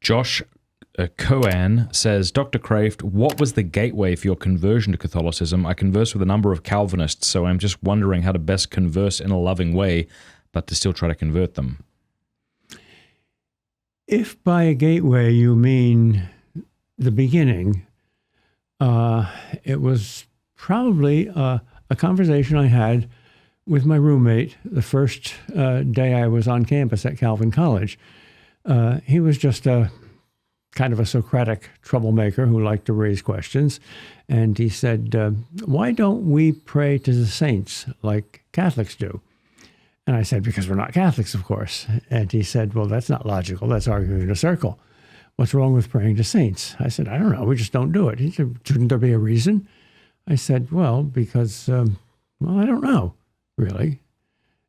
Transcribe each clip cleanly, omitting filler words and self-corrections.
Josh Coan says, Dr. Kreeft, what was the gateway for your conversion to Catholicism? I converse with a number of Calvinists, so I'm just wondering how to best converse in a loving way, but to still try to convert them. If by a gateway you mean the beginning, it was probably a conversation I had with my roommate the first day I was on campus at Calvin College. He was just a kind of a Socratic troublemaker who liked to raise questions. And he said, why don't we pray to the saints like Catholics do? And I said, because we're not Catholics, of course. And he said, well, that's not logical. That's arguing in a circle. What's wrong with praying to saints? I said, I don't know. We just don't do it. He said, shouldn't there be a reason? I said, well, because, I don't know, really.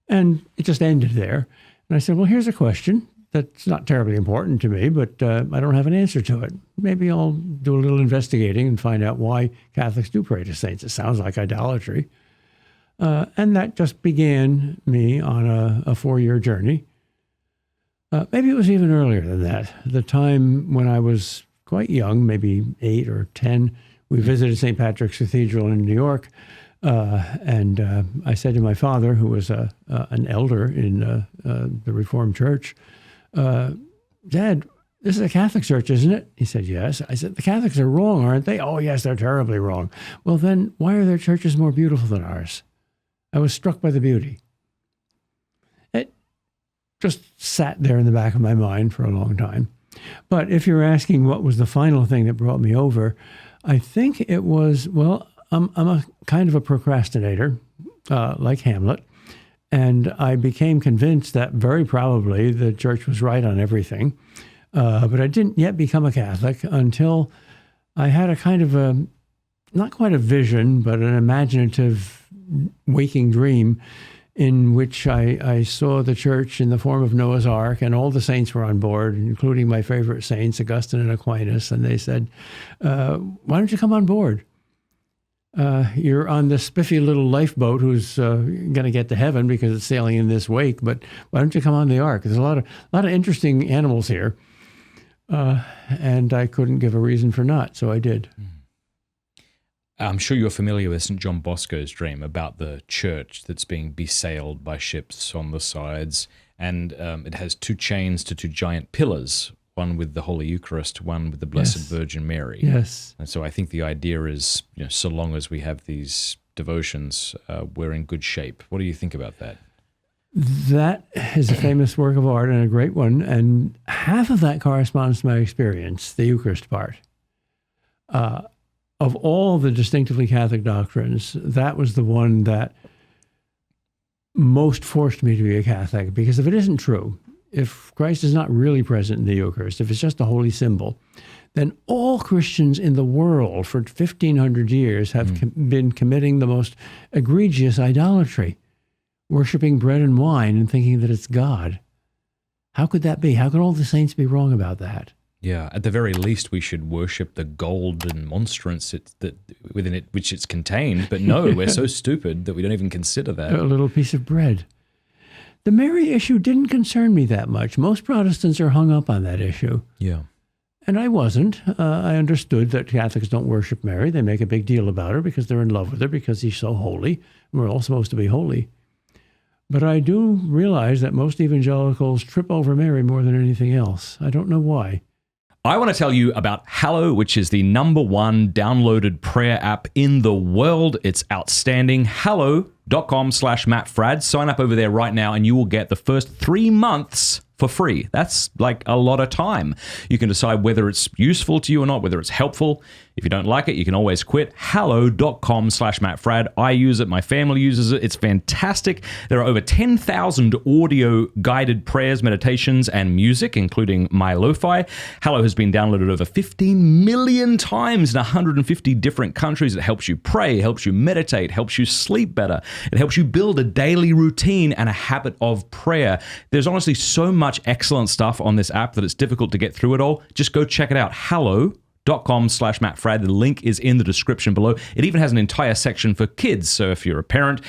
And it just ended there. And I said, well, here's a question that's not terribly important to me, but I don't have an answer to it. Maybe I'll do a little investigating and find out why Catholics do pray to saints. It sounds like idolatry. And that just began me on a 4-year journey. Maybe it was even earlier than that. The time when I was quite young, maybe 8 or 10, we visited St. Patrick's Cathedral in New York. And I said to my father, who was an elder in the Reformed Church, Dad, this is a Catholic church, isn't it? He said, yes. I said, the Catholics are wrong, aren't they? Oh, yes, they're terribly wrong. Well, then why are their churches more beautiful than ours? I was struck by the beauty. It just sat there in the back of my mind for a long time. But if you're asking what was the final thing that brought me over, I think it was, well, I'm a kind of a procrastinator, like Hamlet, and I became convinced that very probably the church was right on everything. But I didn't yet become a Catholic until I had a kind of a, not quite a vision, but an imaginative waking dream in which I saw the church in the form of Noah's Ark, and all the saints were on board, including my favorite saints, Augustine and Aquinas. And they said, why don't you come on board? You're on this spiffy little lifeboat who's going to get to heaven because it's sailing in this wake, but why don't you come on the ark? There's a lot of interesting animals here. And I couldn't give a reason for not, so I did. I'm sure you're familiar with St. John Bosco's dream about the church that's being besailed by ships on the sides, and it has 2 chains to 2 giant pillars, one with the Holy Eucharist, one with the Blessed Virgin Mary. Yes. And so I think the idea is, so long as we have these devotions, we're in good shape. What do you think about that? That is a famous work of art and a great one, and half of that corresponds to my experience, the Eucharist part. Of all the distinctively Catholic doctrines, that was the one that most forced me to be a Catholic, because if it isn't true, if Christ is not really present in the Eucharist, if it's just a holy symbol, then all Christians in the world for 1,500 years have been committing the most egregious idolatry, worshiping bread and wine and thinking that it's God. How could that be? How could all the saints be wrong about that? Yeah, at the very least, we should worship the golden monstrance within it, which it's contained. But no, we're so stupid that we don't even consider that. A little piece of bread. The Mary issue didn't concern me that much. Most Protestants are hung up on that issue. Yeah. And I wasn't. I understood that Catholics don't worship Mary. They make a big deal about her because they're in love with her, because she's so holy. We're all supposed to be holy. But I do realize that most evangelicals trip over Mary more than anything else. I don't know why. I want to tell you about Hallow, which is the #1 downloaded prayer app in the world. It's outstanding. Hallow.com/Matt Fradd. Sign up over there right now and you will get the first 3 months for free. That's like a lot of time. You can decide whether it's useful to you or not, whether it's helpful. If you don't like it, you can always quit. Hallow.com/Matt Fradd. I use it. My family uses it. It's fantastic. There are over 10,000 audio guided prayers, meditations, and music, including my lo-fi. Hallow has been downloaded over 15 million times in 150 different countries. It helps you pray, helps you meditate, helps you sleep better. It helps you build a daily routine and a habit of prayer. There's honestly so much excellent stuff on this app that it's difficult to get through it all. Just go check it out. Hallow.com/Matt Fradd. The link is in the description below. It even has an entire section for kids. So if you're a parent,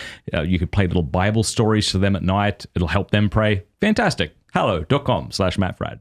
you could play little Bible stories to them at night. It'll help them pray. Fantastic. Hallow.com/Matt Fradd.